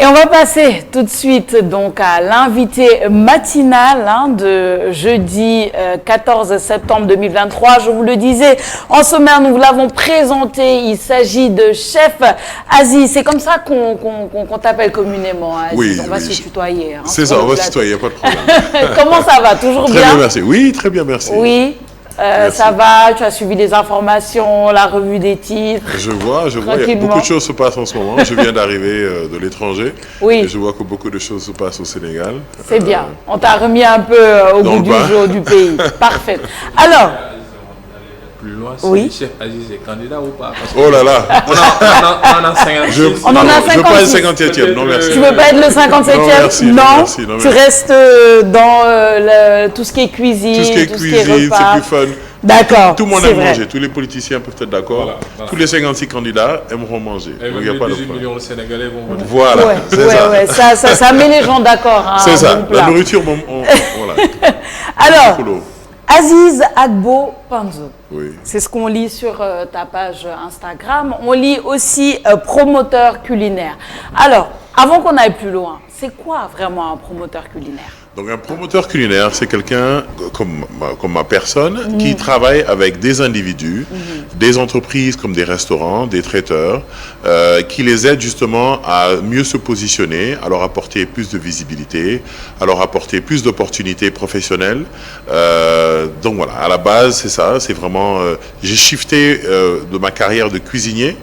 Et on va passer tout de suite donc à l'invité matinal de jeudi 14 septembre 2023. Je vous le disais, en sommaire, nous vous l'avons présenté. Il s'agit de Chef Aziz. C'est comme ça qu'on t'appelle communément, Aziz. Oui, on va se tutoyer. C'est ça, on va se tutoyer, pas de problème. Comment ça va? Toujours très bien, merci. Oui, très bien, merci. Oui. Ça va, tu as suivi les informations, la revue des titres. Je vois, il y a beaucoup de choses se passent en ce moment. Je viens d'arriver de l'étranger. Oui. Et je vois que beaucoup de choses se passent au Sénégal. C'est bien. On t'a remis un peu au goût du jour du pays. Parfait. Alors. Plus loin, oui. Chef Aziz est candidat ou pas? Oh là là. On a 56. On en a 56. Je veux pas être 57e, non merci. Tu veux pas être le 57e? Non, merci, non, merci, non, tu restes dans tout ce qui est cuisine, tout ce qui est cuisine, c'est plus fun. D'accord. Tout le monde aime manger. Tous les politiciens peuvent être d'accord. Voilà. Tous les 56 candidats aimeront manger. Et donc, il y a pas de 18 millions de Sénégalais vont voter. Voilà, ouais, ça met les gens d'accord. C'est ça. La nourriture, voilà. Alors, Aziz Agbo Panzo. Oui. C'est ce qu'on lit sur ta page Instagram. On lit aussi promoteur culinaire. Alors, avant qu'on aille plus loin, c'est quoi vraiment un promoteur culinaire? Donc un promoteur culinaire, c'est quelqu'un comme ma personne qui travaille avec des individus, des entreprises comme des restaurants, des traiteurs, qui les aident justement à mieux se positionner, à leur apporter plus de visibilité, à leur apporter plus d'opportunités professionnelles. Donc voilà, à la base, c'est ça, c'est vraiment... j'ai shifté de ma carrière de cuisinier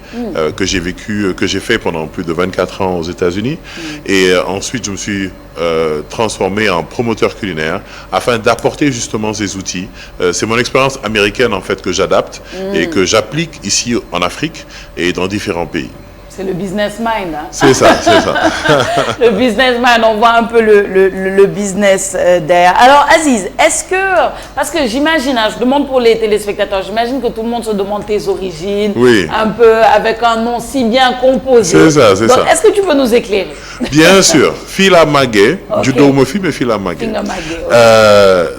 que j'ai fait pendant plus de 24 ans aux États-Unis. Et ensuite, je me suis transformé en promoteur culinaire afin d'apporter justement ces outils. C'est mon expérience américaine en fait que j'adapte et que j'applique ici en Afrique et dans différents pays. C'est le business mind. C'est ça, c'est ça. Le business mind, on voit un peu le business derrière. Alors Aziz, est-ce que, parce que j'imagine, je demande pour les téléspectateurs, j'imagine que tout le monde se demande tes origines, un peu avec un nom si bien composé. C'est ça, c'est ça. Est-ce que tu peux nous éclairer? Bien sûr, Fila Magué, Judo Mofi, mais Fila Magué.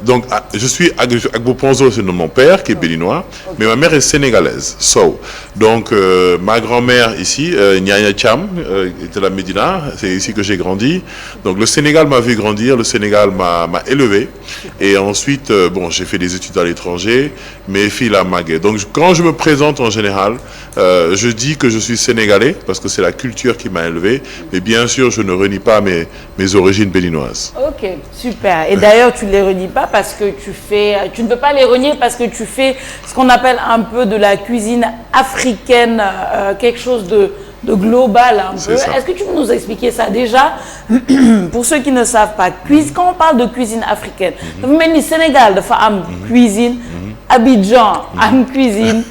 Donc je suis Agbo Panzo, c'est mon père qui est béninois, mais ma mère est sénégalaise, Donc ma grand-mère ici, Nyanya Cham, était la Médina, c'est ici que j'ai grandi. Donc le Sénégal m'a vu grandir, le Sénégal m'a élevé. Et ensuite, j'ai fait des études à l'étranger, mais Fila Magué. Donc quand je me présente en général, je dis que je suis sénégalais, parce que c'est la culture qui m'a élevé, mais bien sûr, je ne renie pas mes origines béninoises. Ok, super. Et d'ailleurs, tu ne les renies pas parce que tu ne peux pas les renier parce que tu fais ce qu'on appelle un peu de la cuisine africaine, quelque chose de global un peu. Est-ce que tu peux nous expliquer ça déjà? Pour ceux qui ne savent pas, quand on parle de cuisine africaine, même le Sénégal, de femmes cuisine, Abidjan, une cuisine,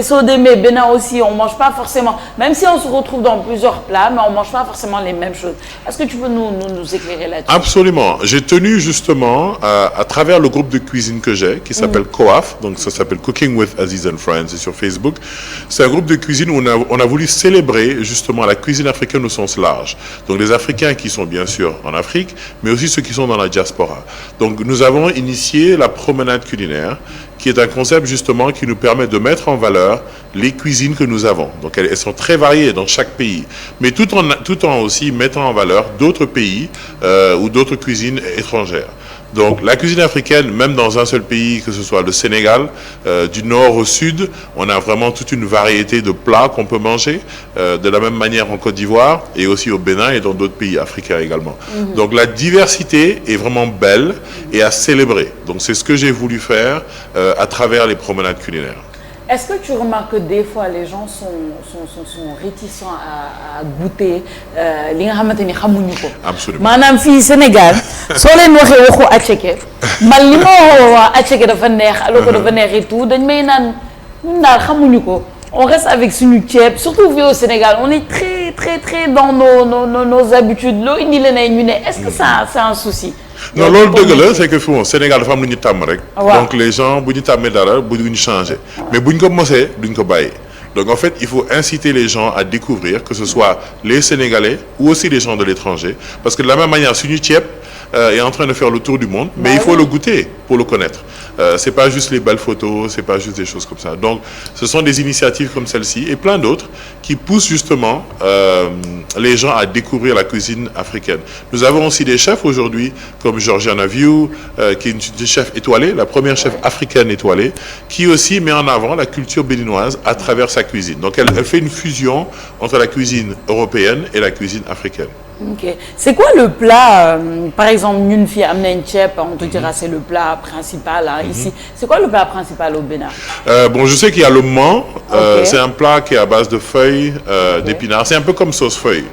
Sodémé, Bénin aussi, on ne mange pas forcément, même si on se retrouve dans plusieurs plats, mais on ne mange pas forcément les mêmes choses. Est-ce que tu peux nous éclairer là-dessus? Absolument. J'ai tenu justement, à travers le groupe de cuisine que j'ai, qui s'appelle COAF, donc ça s'appelle Cooking with Aziz and Friends, et sur Facebook. C'est un groupe de cuisine où on a voulu célébrer justement la cuisine africaine au sens large. Donc les Africains qui sont bien sûr en Afrique, mais aussi ceux qui sont dans la diaspora. Donc nous avons initié la promenade culinaire, qui est un concept justement qui nous permet de mettre en valeur les cuisines que nous avons. Donc elles sont très variées dans chaque pays, mais tout en aussi mettant en valeur d'autres pays ou d'autres cuisines étrangères. Donc la cuisine africaine, même dans un seul pays, que ce soit le Sénégal, du nord au sud, on a vraiment toute une variété de plats qu'on peut manger, de la même manière en Côte d'Ivoire et aussi au Bénin et dans d'autres pays africains également. Donc la diversité est vraiment belle et à célébrer. Donc c'est ce que j'ai voulu faire à travers les promenades culinaires. Est-ce que tu remarques que des fois les gens sont réticents à goûter li nga xamante ni xamuñu ko? Absolument. Maanaam fii Sénégal soo leen waxee waxu attiéké man li ma waa attiéké dafa neex alors que dafa neex et tout dañ may naan ñun daal xamuñu ko. On reste avec suñu ceeb, surtout au Sénégal, on est très dans nos habitudes. Loo indi leneen ñu ne est-ce que ça c'est un souci? Non, loolu dëgg la, c'est que au Sénégal dafa am lu ñu tàmm rek. Donc les gens bu ñu tàmmee dara bëgguñu changer. Mais bu ñu ko mosee duñ ko bàyyi. Donc en fait, il faut inciter les gens à découvrir, que ce soit les Sénégalais ou aussi les gens de l'étranger, parce que de la même manière suñu ceeb est en train de faire le tour du monde, mais il faut le goûter pour le connaître. C'est pas juste les belles photos, c'est pas juste des choses comme ça. Donc, ce sont des initiatives comme celle-ci et plein d'autres qui poussent justement les gens à découvrir la cuisine africaine. Nous avons aussi des chefs aujourd'hui, comme Georgiana View, qui est une chef étoilée, la première chef africaine étoilée, qui aussi met en avant la culture béninoise à travers sa cuisine. Donc, elle fait une fusion entre la cuisine européenne et la cuisine africaine. Ok. C'est quoi le plat, par exemple, une fille amène on te dira c'est le plat principal ici. C'est quoi le plat principal au Bénin? Bon, je sais qu'il y a le man. C'est un plat qui est à base de feuilles d'épinards. C'est un peu comme sauce feuille.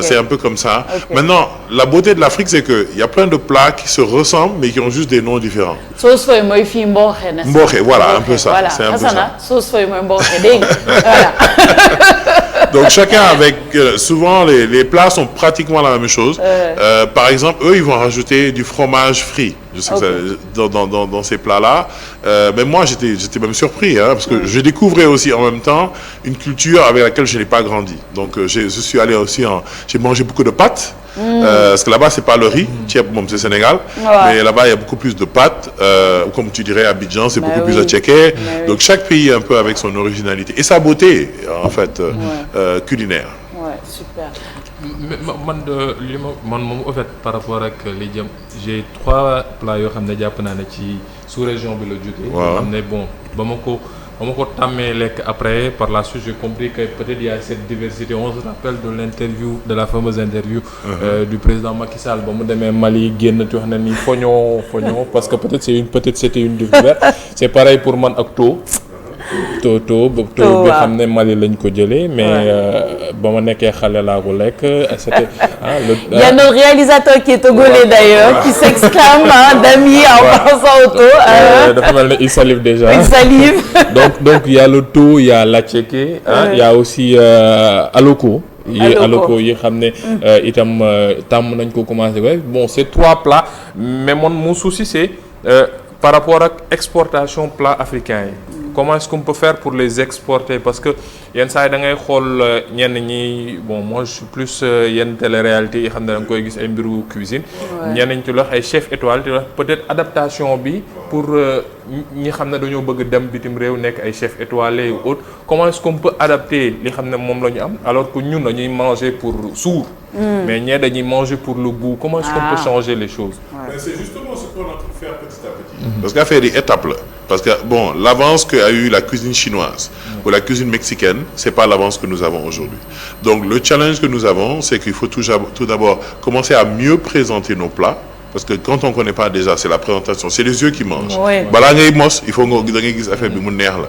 C'est un peu comme ça. Maintenant, la beauté de l'Afrique, c'est qu'il y a plein de plats qui se ressemblent, mais qui ont juste des noms différents. Sauce feuille, moi, je mboré. Mboré, voilà, un peu ça. Voilà. C'est un peu ça. Sauce feuille, moi, mboré. Voilà. Donc chacun avec, souvent les plats sont pratiquement la même chose. Par exemple, eux, ils vont rajouter du fromage frit. Je sais que ça, dans ces plats-là. Mais moi, j'étais même surpris, parce que je découvrais aussi en même temps une culture avec laquelle je n'ai pas grandi. Donc je suis allé aussi j'ai mangé beaucoup de pâtes. Parce que là-bas, c'est pas le riz, c'est Sénégal, mais là-bas, il y a beaucoup plus de pâtes, comme tu dirais, à Abidjan, c'est beaucoup plus tchéké. Donc, chaque pays un peu avec son originalité et sa beauté, en fait, culinaire. Ouais, super. En fait, par rapport à les j'ai 3 plats yo xamné japp na ci sous-région bi la jógee. Xamné bon, bamako après, par la suite, j'ai compris que peut-être il y a cette diversité. On se rappelle de l'interview, de la fameuse interview du président Macky Sall. Bon, de Mali, parce que peut-être c'était une découverte. C'est pareil pour Man Akto. Toto bi xamné Mali lañ ko jëlé mais bama nekké xalé la ko lek c'était il y a notre réalisateur qui est togolais d'ailleurs qui s'exclame Dami en pensant au to dafa melni il salive déjà il salive donc il y a le to il y a la tchéké il y a aussi aloko aloko yi xamné itam tam nañ ko commencer bon c'est 3 plats mais mon souci c'est par rapport à l'exportation plat africain. Comment est-ce qu'on peut faire pour les exporter? Parce que yenn saa yi da ngay xool ñenn ñi bon moi je suis plus yenn télé-réalité yi xam ne da nga koy gis ay mbiru cuisine. ñenn ñi ci wax ay chef étoile te peut-être adaptation bi pour ñi xam ne dañoo bëgg dem bitim réew nekk ay chef étoilé ou autre. Comment est-ce qu'on peut adapter li xam ne moom la ñu am alors que ñun dañuy manger pour sourd. Mais ñee dañuy manger pour le goût. Comment est-ce qu'on peut changer les choses? C'est justement ce qu'on est en train de faire petit à petit. Parce qu'il y a fait des étapes là. Parce que bon, l'avance qu'a eu la cuisine chinoise ou la cuisine mexicaine, c'est pas l'avance que nous avons aujourd'hui. Donc le challenge que nous avons, c'est qu'il faut tout d'abord commencer à mieux présenter nos plats. Parce que quand on ne connaît pas déjà, c'est la présentation, c'est les yeux qui mangent. Bala ngay mos, il faut nga gis affaire bi mu neex la.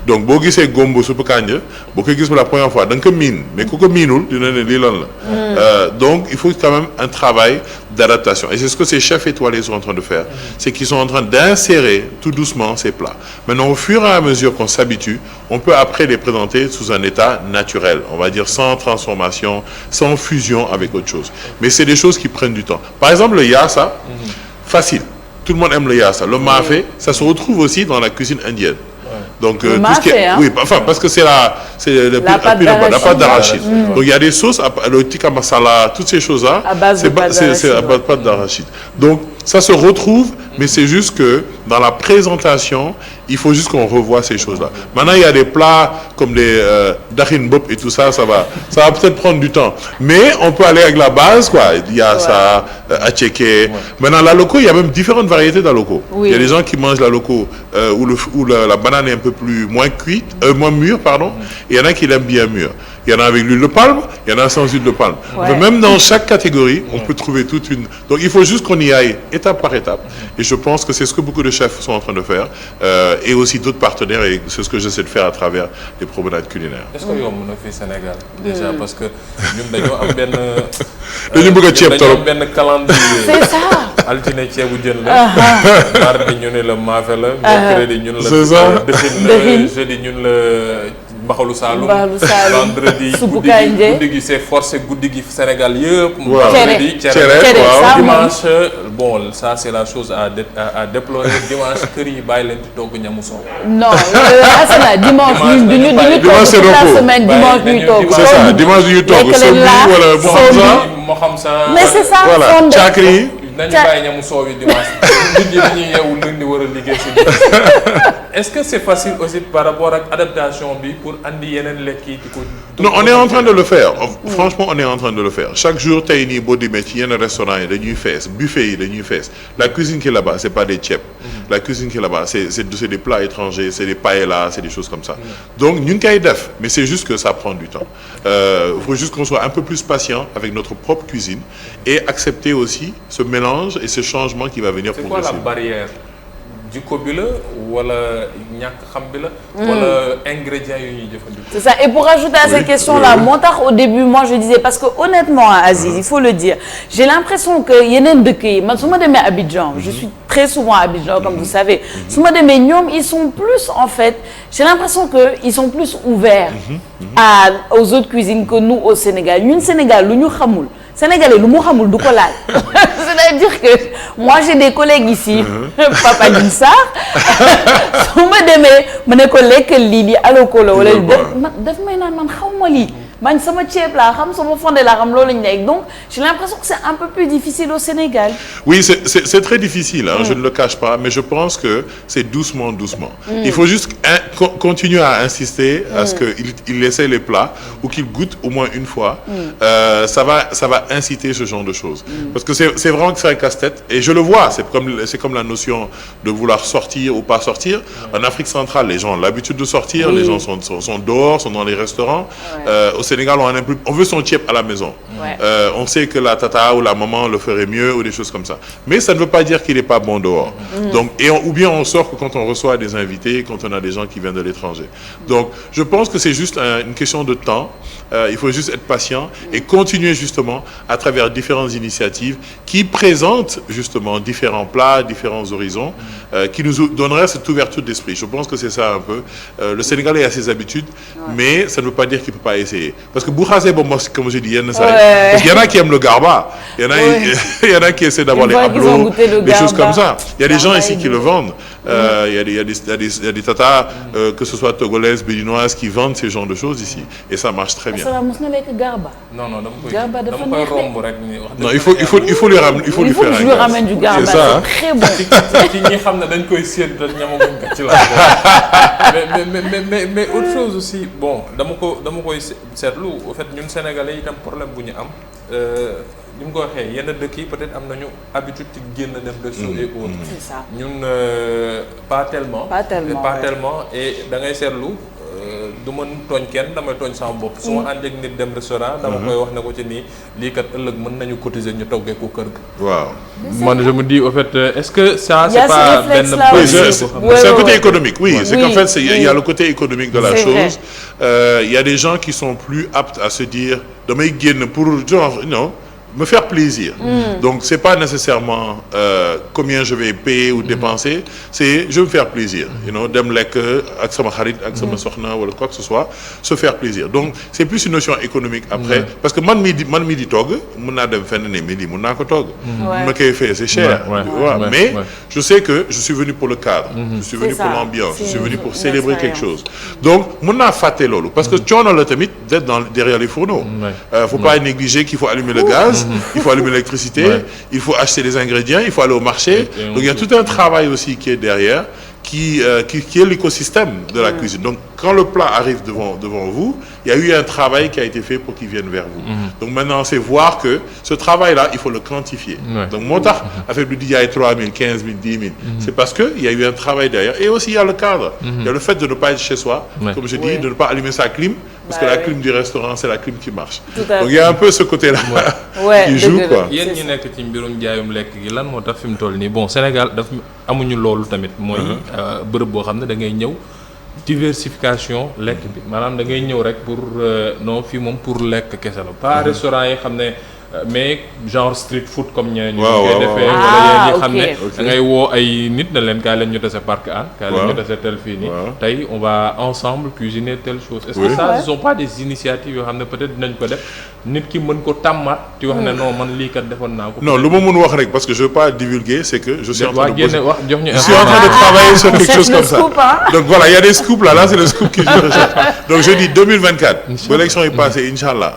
Donc boo gisee gombo soupe kanja, boo koy gis pour la première fois, da nga ko miin, mais ku ko miinul dina ne lii lan la. Donc il faut quand même un travail d'adaptation. Et c'est ce que ces chefs étoilés sont en train de faire, c'est qu'ils sont en train d'insérer tout doucement ces plats. Maintenant, au fur et à mesure qu'on s'habitue, on peut après les présenter sous un état naturel, on va dire sans transformation, sans fusion avec autre chose. Mais c'est des choses qui prennent du temps. Par exemple, le yassa, facile. Tout le monde aime le yassa. Le mafé, ça se retrouve aussi dans la cuisine indienne. Donc tout ce qui est, oui, enfin parce que c'est la pâte d'arachide. Donc il y a des sauces, le tikka masala, toutes ces choses-là, c'est à base de pâte d'arachide. Donc ça se retrouve, mais c'est juste que dans la présentation, il faut juste qu'on revoie ces choses-là. Maintenant, il y a des plats comme des dahin bop et tout ça, ça va peut-être prendre du temps. Mais on peut aller avec la base, quoi. Il y a ça, à checker. Maintenant, la loco, il y a même différentes variétés de la loco. Il y a des gens qui mangent la loco où la banane est un peu moins cuite, moins mûre, pardon. Et il y en a qui l'aiment bien mûre. Il y en a avec l'huile de palme, il y en a sans huile de palme. Mais même dans chaque catégorie, on peut trouver toute une... Donc il faut juste qu'on y aille étape par étape. Et je pense que c'est ce que beaucoup de chefs sont en train de faire. Et aussi d'autres partenaires. Et c'est ce que j'essaie de faire à travers les promenades culinaires. Est-ce que vous avez fait Sénégal déjà? Parce que nous avons un calendrier. C'est ça. Altine ceebu jën la. Mardi ñu ne la maafe la. Mercredi ñun la. C'est ça. Jeudi ñun la mbaxalu Saloum. Vendredi guddi gi c'est forcé guddi gi Sénégal yëpp. Vendredi cere. Dimanche bon ça c'est la chose à déplorer. Dimanche kër yi bàyyi leen di togg ñamu soow. Non Asana dimanche ñu c'est repos. la semaine dimanche ñuy togg. C'est ça dimanche ñuy togg. Sobi wala moo xam ça. Mais c'est ça. Voilà cakri. nañu bàyyi ñamu soow yi dimanche nit ñi dañuy yeewu lundi war a liggéey si est-ce que c'est facile aussi par rapport ak adaptation bi pour andi yeneen lekk yi di ko. non on est en train de le faire franchement on est en train de le faire chaque jour tey nii boo demee ci yenn restaurants yi dañuy fees buffet yi dañuy fees la cuisine qui est là-bas c'est pas des ceeb la cuisine qui est là-bas c'est des plats étrangers c'est des paellas c'est des choses comme ça donc ñu ngi koy def mais c'est juste que ça prend du temps faut juste qu'on soit un peu plus patient avec notre propre cuisine et accepter aussi ce mélange et ce changement qui va venir progressivement. C'est quoi la barrière jikko bi la wala ñàkk xam bi la. wala ingrédients yu ñuy jëfandikoo. C'est ça. Et pour ajouter à cette question-là, moo tax au début moi je disais parce que honnêtement Aziz, il faut le dire, j'ai l'impression que yeneen dëkk yi man su ma demee Abidjan, je suis très souvent à Abidjan comme vous savez. su ma demee ñoom ils sont plus en fait, j'ai l'impression que ils sont plus ouverts aux autres cuisines que nous au Sénégal. Ñun Sénégal lu ñu xamul. Sénégalais lu mu xamul du ko laal c'est-à-dire que moi j'ai des collègues ici Papa Dine Sarr su ma demee ma ne ko lekkal lii aloko la wala daf may naan man xaw ma lii man sama ceeb laa xam sama fondé laa xam loolu lañu nekk donc j'ai l'impression que c'est un peu plus difficile au Sénégal. Oui c'est très difficile je ne le cache pas mais je pense que c'est doucement il faut juste continuer à insister à ce que il essaie les plats ou qu'il goûte au moins une fois ça va inciter ce genre de choses parce que c'est vraiment que c'est un casse-tête et je le vois c'est comme la notion de vouloir sortir ou pas sortir en Afrique centrale les gens ont l'habitude de sortir les gens sont dehors sont dans les restaurants au Sénégal on veut son ceeb à la maison on sait que la tata ou la maman le ferait mieux ou des choses comme ça mais ça ne veut pas dire qu'il est pas bon dehors donc ou bien on sort que quand on reçoit des invités quand on a des gens qui viennent de l'étranger donc je pense que c'est juste une question de temps il faut juste être patient et continuer justement à travers différentes initiatives qui présentent justement différents plats, différents horizons, qui nous donneraient cette ouverture d'esprit. Je pense que c'est ça un peu. Le Sénégalais a ses habitudes, mais ça ne veut pas dire qu'il ne peut pas essayer. Parce que Boukhazé, bon, comme je dis, il y en a qui aiment le garba, il y en a qui essaient d'avoir les hablos, des choses comme ça. Il y a des gens ici qui le vendent. Il y a des tatas, que ce soit togolaises, béninoises, qui vendent ces genres de choses ici. Et ça marche très bien. Non, dama koy romb rek ni wax. Non, il faut lui ramener, il faut lui faire un je lui ramène du garba, c'est très bon. ci ñi xam ne dañ koy séen te ñamaguñ ko ci la mais autre chose aussi bon dama koy seetlu au fait ñun sénégalais itam problème bu ñu am ni mu ko waxee yenn dëkk yi peut-être am nañu habitude ci génn dem resto et autres. C'est ça. ñun pas tellement et da ngay seetlu du ma tooñ kenn damay tooñ sama bopp su ma ànd ak nit dem restaurant dama koy wax ne ko ci nii lii kat ëllëg mën nañu cotiser ñu toggee ko kër ga. Waaw. Man je me dis au fait est-ce que ça c'est pas benn c'est un côté économique c'est qu'en fait il y a le côté économique de la chose il y a des gens qui sont plus aptes à se dire damay génn pour genre non me faire plaisir. Donc c'est pas nécessairement combien je vais payer ou dépenser, c'est je veux me faire plaisir. Dem lekk ak sama xarit ak sama soxna wala quoi que ce soit, se faire plaisir. Donc c'est plus une notion économique après parce que man mii di togg mën naa dem fenn ne midi mën naa ko togg. ma koy fay c'est cher. Mais je sais que je suis venu pour le cadre. Je suis venu pour l'ambiance. Je suis venu pour célébrer quelque chose. Donc mën naa fàtte loolu parce que coono la tamit d'être derrière les fourneaux. Faut pas négliger qu'il faut allumer le gaz. Il faut allumer l'électricité, il faut acheter les ingrédients, il faut aller au marché. Donc il y a tout un travail aussi qui est derrière, qui est l'écosystème de la cuisine. Donc quand le plat arrive devant vous, il y a eu un travail qui a été fait pour qu'il vienne vers vous. Donc maintenant c'est voir que ce travail-là, il faut le quantifier. Donc moo tax affaire bi di jaay 3 000, 15 000, 10 000. C'est parce que il y a eu un travail derrière. Et aussi il y a le cadre. Il y a le fait de ne pas être chez soi, comme je dis, de ne pas allumer sa clim. Parce que la clim du restaurant, c'est la clim qui marche. Donc il y a un peu ce côté-là qui joue quoi. Yéen ñi nekk ci mbirum jaayum lekk gi lan moo tax fi mu toll nii bon Sénégal daf amuñu loolu tamit. mooy bërëb boo xam ne da ngay ñëw diversification lekk bi maanaam da ngay ñëw rek pour non fii moom pour lekk kese la. pas restaurant yi xam ne. Mais genre street food comme ñeneen ñi koy defee wala yéen ñi xam ne da ngay woo ay nit na leen kaay leen ñu tase parc an kaay leen ñu tase tel fii nii tey on va ensemble cuisiner telle chose est-ce que ça ce sont pas des initiatives yoo xam ne peut-être dinañ ko def nit ki mën ko tàmmaat ci wax ne non man lii kat defoon naa ko non lu ma mën wax rek parce que je veux pas divulguer c'est que je suis en train de jox ñu je suis en train de travailler sur quelque chose comme ça donc voilà il y a des scoops là c'est le scoop que je recherche donc je dis 2024 bu élection yi passé inchallah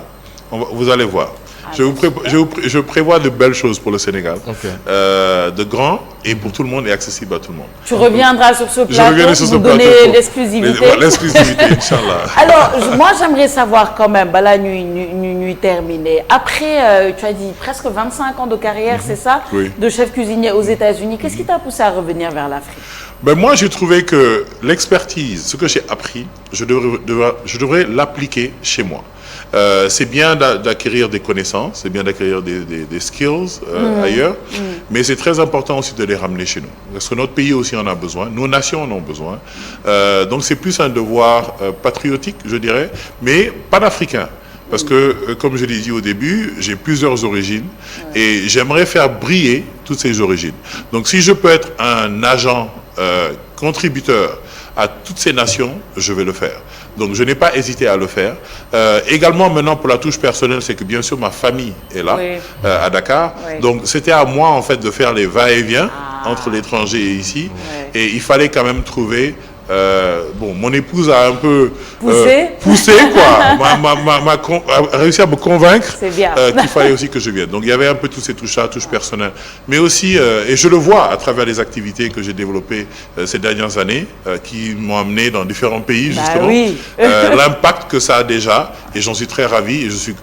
vous allez voir Je prévois de belles choses pour le Sénégal, Ok. de grands et pour tout le monde et accessible à tout le monde. Tu reviendras sur ce Je plateau, reviendrai sur ce vous plateau donner pour- l'exclusivité. Voilà, l'exclusivité, Inch'Allah. Alors, moi, j'aimerais savoir quand même, bah là, nuit terminée. Après, tu as dit presque 25 ans de carrière, c'est ça? Oui. De chef cuisinier aux États-Unis. Qu'est-ce qui t'a poussé à revenir vers l'Afrique? Ben moi, j'ai trouvé que l'expertise, ce que j'ai appris, je devrais l'appliquer chez moi. C'est bien d'acquérir des connaissances, c'est bien d'acquérir des skills ailleurs, mais c'est très important aussi de les ramener chez nous. Parce que notre pays aussi en a besoin, nos nations en ont besoin. Donc c'est plus un devoir patriotique, je dirais, mais panafricain. Parce que, comme je l'ai dit au début, j'ai plusieurs origines et j'aimerais faire briller toutes ces origines. Donc si je peux être un agent contributeur à toutes ces nations, je vais le faire. Donc je n'ai pas hésité à le faire. Également maintenant pour la touche personnelle, c'est que bien sûr ma famille est là, Oui. à Dakar. Oui. Donc c'était à moi en fait de faire les va-et-vient entre l'étranger et ici. Ouais. Et il fallait quand même trouver... bon, mon épouse a un peu Poussé quoi, a réussi à me convaincre C'est bien. qu'il fallait aussi que je vienne. Donc il y avait un peu tous ces touches personnelles, mais aussi, et je le vois à travers les activités que j'ai développées ces dernières années, qui m'ont amené dans différents pays Bah justement, oui. l'impact que ça a déjà, et j'en suis très ravi, et je suis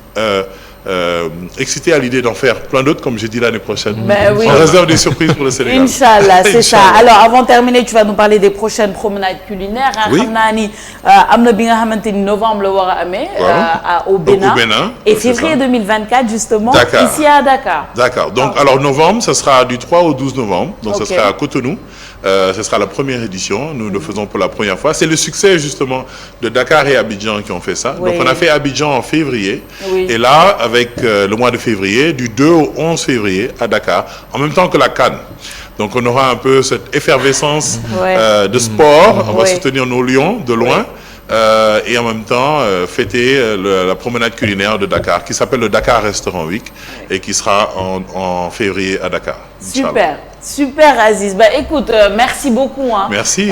excité à l'idée d'en faire plein d'autres, comme j'ai dit l'année prochaine. Ben oui. On réserve des surprises pour le Sénégal. Inch'Allah, c'est ça. Inch'Allah. Alors, avant de terminer, tu vas nous parler des prochaines promenades culinaires. Hein. Oui. Xam naa ni, am na bi nga xamante ni novembre la war a amee, au Bénin. Au Bénin, Et c'est février ça. 2024, justement, Dakar. ici à Dakar. D'accord. Donc, alors novembre, ça sera du 3 au 12 novembre. Donc, Ok. ça sera à Cotonou. Ce sera la première édition. Nous le faisons pour la première fois. C'est le succès, justement, de Dakar et Abidjan qui ont fait ça. Oui. Donc, on a fait Abidjan en février. Oui. Et là, avec le mois de février, du 2 au 11 février à Dakar, en même temps que la Cannes. Donc, on aura un peu cette effervescence Ouais. de sport. On va Oui. soutenir nos lions de loin. Et en même temps fêter la promenade culinaire de Dakar qui s'appelle le Dakar Restaurant Week et qui sera en février à Dakar. Inch'Allah. Super Aziz. Bah écoute, merci beaucoup hein, Merci.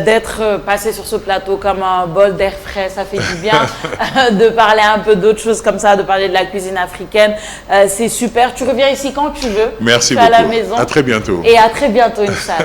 d'être passé sur ce plateau comme un bol d'air frais, ça fait du bien de parler un peu d'autres choses comme ça, de parler de la cuisine africaine. C'est super. Tu reviens ici quand tu veux. Merci tu es beaucoup. à la maison. À très bientôt. Et à très bientôt, Inch'Allah.